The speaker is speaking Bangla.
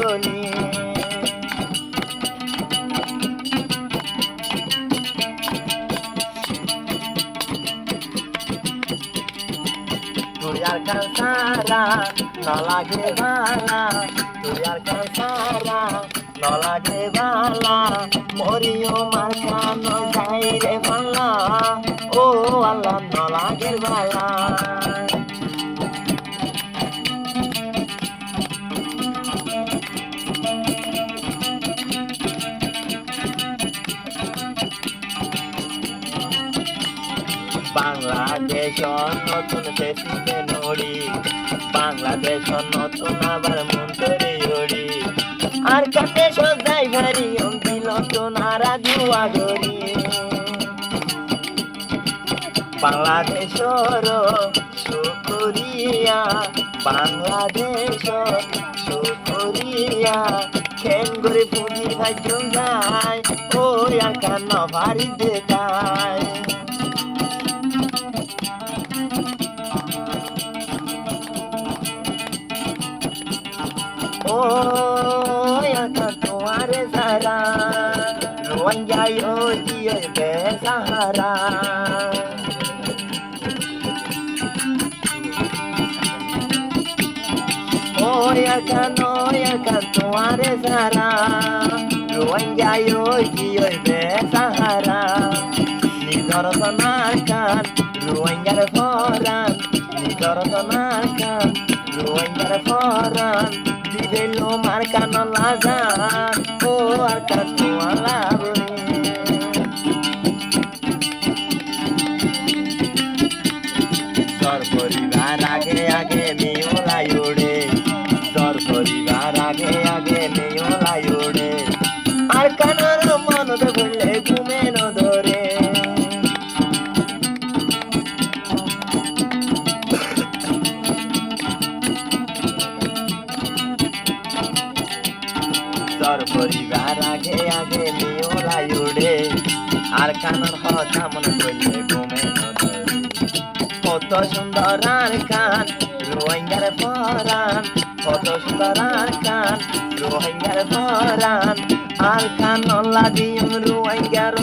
গনি তুই আর কাঁসারা ন লাগে বালা তুই আর কাঁসারা ন লাগে বালা মরিও মার কান যাই রে বালা ও আল্লাহ ন লাগে বালা বাংলাদেশ নতুন প্রেসিডেন্ট হরি বাংলাদেশ নতুন আবার মন্ত্রী হরি আর কাতে সজাই ভারি দিল সোনারা জুয়া গরি বাংলাদেশ সুকরিয়া বাংলাদেশ সুকরিয়া খেন করে পুঁজি ভাই যায় ও আর কান্ন ভারি দেখায় oh ya tatuare sara luan jayo dia be sahara oh ya tatuare sara luan jayo dia be sahara ni dorotonakan luan jare foran ni dorotonakan luan jare foran Dilo marca no lazan, oh arca tu alabore. Sor poribar age miola yode, sor poribar age miola yode. Arca no mono de bole gume no dore. তোর পরিবার আগে মিওলা উড়ে আর কানের কথা মনে করলে ঘুমে কত সুন্দর আর কান রোহিঙ্গার পরান কত সুন্দর আর কান রোহিঙ্গার পরান আর কান লাগিম রোহিঙ্গার